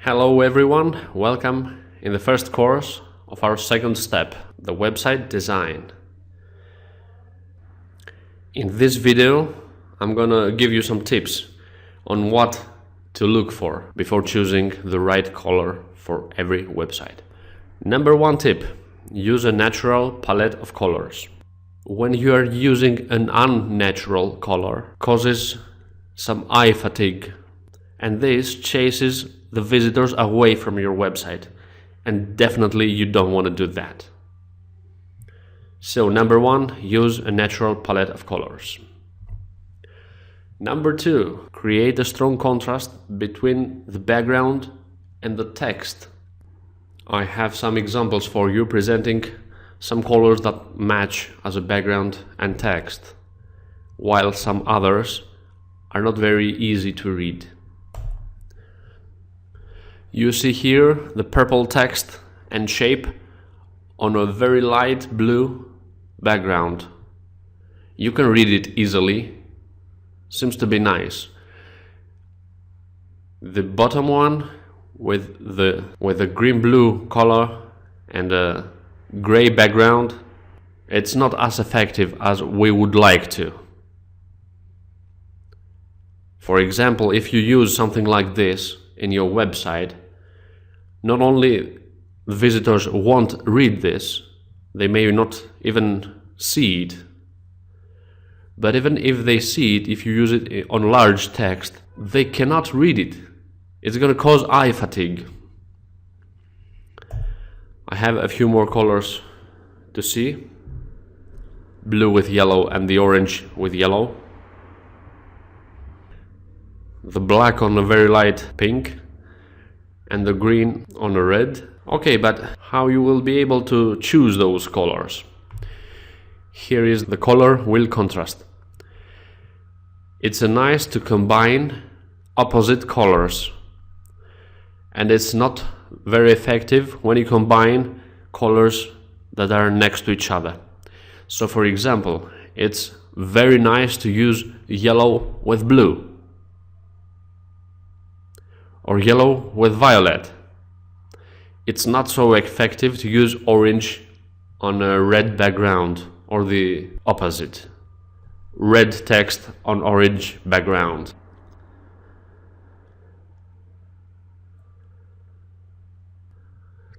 Hello everyone, welcome in the first course of our second step, the website design. In this video, I'm gonna give you some tips on what to look for before choosing the right color for every website. Number one tip, use a natural palette of colors. When you are using an unnatural color, causes some eye fatigue, and this chases the visitors away from your website, and definitely you don't want to do that. So number one, use a natural palette of colors. Number two, create a strong contrast between the background and the text. I have some examples for you presenting some colors that match as a background and text, while some others are not very easy to read. You see here the purple text and shape on a very light blue background. You can read it easily, seems to be nice. The bottom one with the green-blue color and a gray background, it's not as effective as we would like to. For example, if you use something like this in your website, not only the visitors won't read this, they may not even see it. But even if they see it, if you use it on large text, they cannot read it. It's going to cause eye fatigue. I have a few more colors to see. Blue with yellow and the orange with yellow. The black on a very light pink and the green on a red. Okay, but how you will be able to choose those colors? Here is the color wheel contrast. It's nice to combine opposite colors, and it's not very effective when you combine colors that are next to each other. So for example, it's very nice to use yellow with blue, or yellow with violet. It's not so effective to use orange on a red background, or the opposite. Red text on orange background.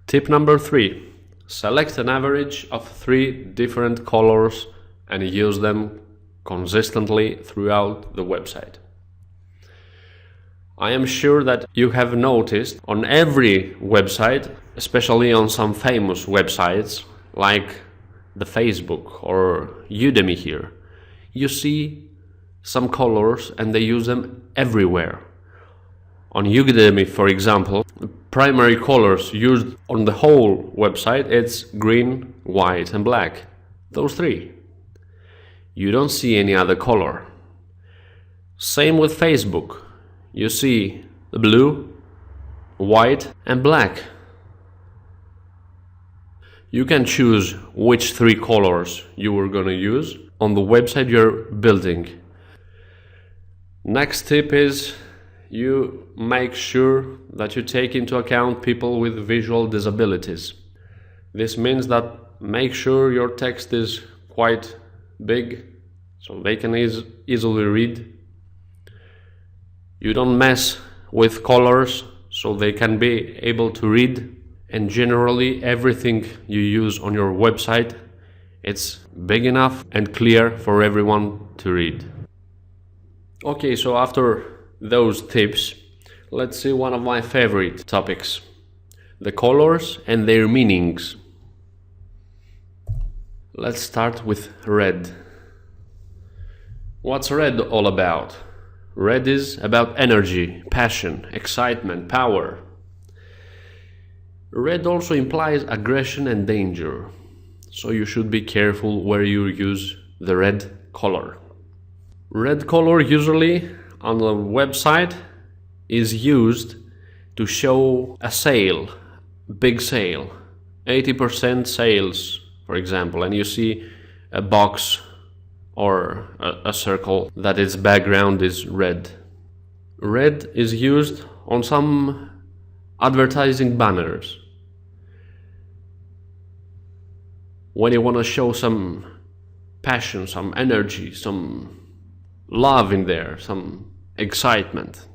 Tip number 3. Select an average of 3 different colors and use them consistently throughout the website. I am sure that you have noticed on every website, especially on some famous websites like the Facebook or Udemy here, you see some colors and they use them everywhere. On Udemy, for example, the primary colors used on the whole website, it's green, white and black. Those 3. You don't see any other color. Same with Facebook. You see the blue, white and black. You can choose which 3 colors you are going to use on the website you're building. Next tip is you make sure that you take into account people with visual disabilities. This means that make sure your text is quite big so they can easily read. You don't mess with colors so they can be able to read, and generally everything you use on your website, it's big enough and clear for everyone to read. Okay, so after those tips, let's see one of my favorite topics, the colors and their meanings. Let's start with red. What's red all about? Red is about energy, passion, excitement, power. Red also implies aggression and danger, so you should be careful where you use the red color. Red color usually on the website is used to show a sale, big sale, 80% sales, for example, and you see a box or a circle that its background is red. Red is used on some advertising banners. When you want to show some passion, some energy, some love in there, some excitement.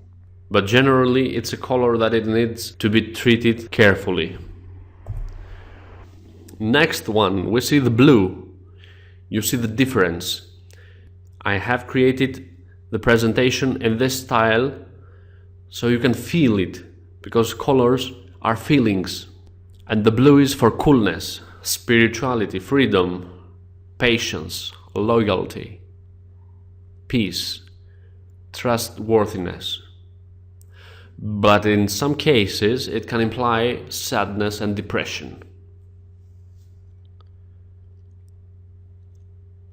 But generally it's a color that it needs to be treated carefully. Next one, we see the blue. You see the difference. I have created the presentation in this style so you can feel it, because colors are feelings. And the blue is for coolness, spirituality, freedom, patience, loyalty, peace, trustworthiness. But in some cases it can imply sadness and depression.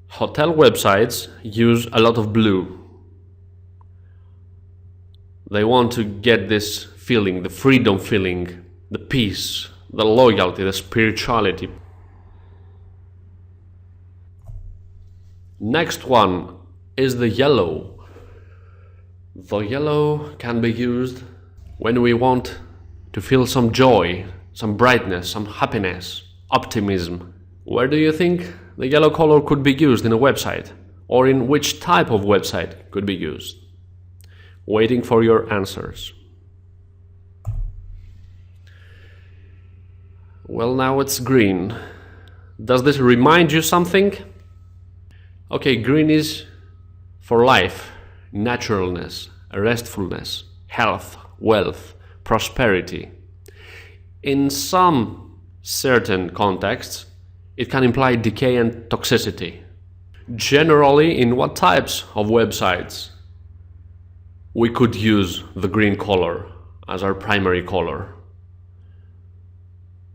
Hotel websites use a lot of blue. They want to get this feeling, the freedom feeling, the peace, the loyalty, the spirituality. Next one is the yellow. The yellow can be used when we want to feel some joy, some brightness, some happiness, optimism. Where do you think the yellow color could be used in a website? Or in which type of website could be used? Waiting for your answers. Well, now it's green. Does this remind you something? Okay, green is for life, naturalness, restfulness, health, wealth, prosperity. In some certain contexts, it can imply decay and toxicity. Generally, in what types of websites we could use the green color as our primary color?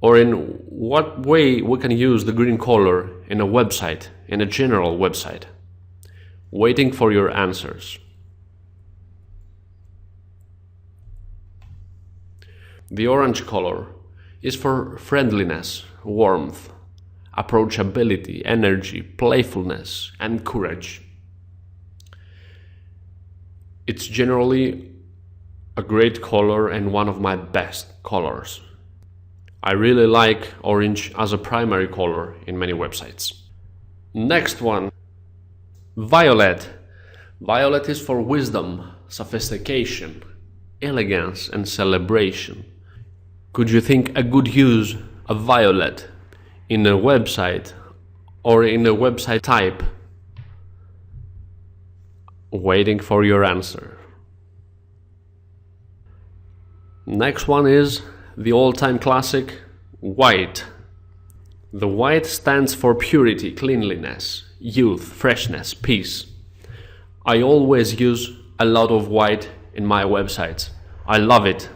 Or in what way we can use the green color in a website, in a general website? Waiting for your answers. The orange color is for friendliness, warmth, approachability, energy, playfulness, and courage. It's generally a great color and one of my best colors. I really like orange as a primary color in many websites. Next one, violet. Violet is for wisdom, sophistication, elegance, and celebration. Could you think a good use of violet in a website or in a website type? Waiting for your answer. Next one is the all-time classic, white. The white stands for purity, cleanliness, youth, freshness, peace. I always use a lot of white in my websites. I love it.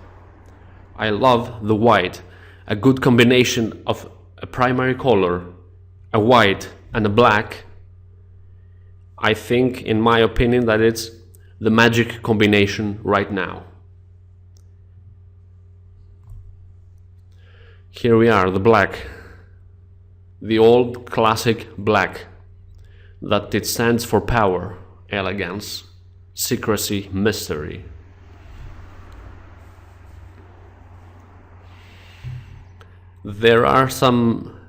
I love the white. A good combination of a primary color, a white and a black. I think, in my opinion, that it's the magic combination right now. Here we are, the black. The old classic black. That it stands for power, elegance, secrecy, mystery. There are some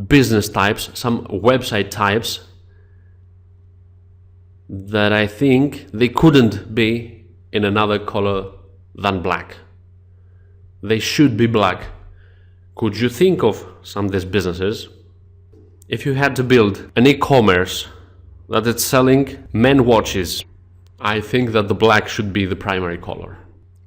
business types, some website types that I think they couldn't be in another color than black. They should be black. Could you think of some of these businesses? If you had to build an e-commerce that is selling men watches, I think that the black should be the primary color.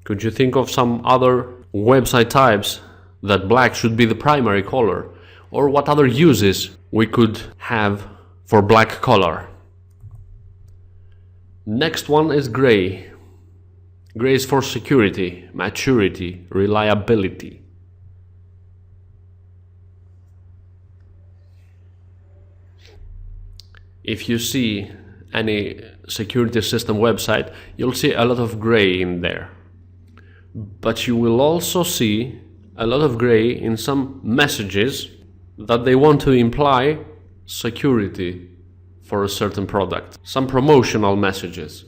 Could you think of some other website types that black should be the primary color? Or what other uses we could have for black color? Next one is gray. Gray is for security, maturity, reliability. If you see any security system website, you'll see a lot of gray in there. But you will also see a lot of gray in some messages that they want to imply security for a certain product. Some promotional messages.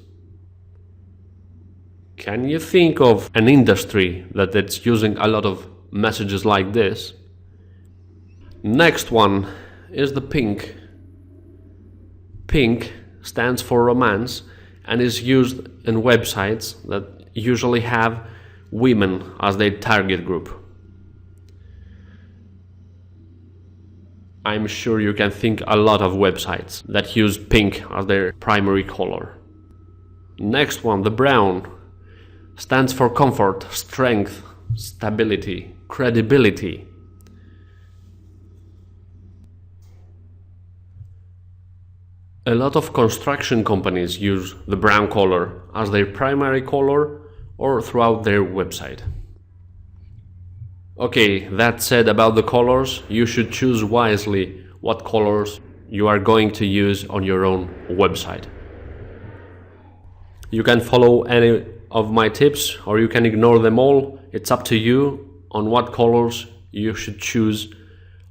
Can you think of an industry that's using a lot of messages like this? Next one is the pink. Pink stands for romance and is used in websites that usually have women as their target group. I'm sure you can think a lot of websites that use pink as their primary color. Next one, the brown, stands for comfort, strength, stability, credibility. A lot of construction companies use the brown color as their primary color or throughout their website. Okay, that said about the colors, you should choose wisely what colors you are going to use on your own website. You can follow any of my tips or you can ignore them all. It's up to you on what colors you should choose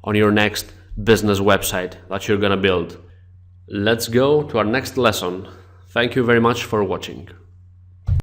on your next business website that you're gonna build. Let's go to our next lesson. Thank you very much for watching.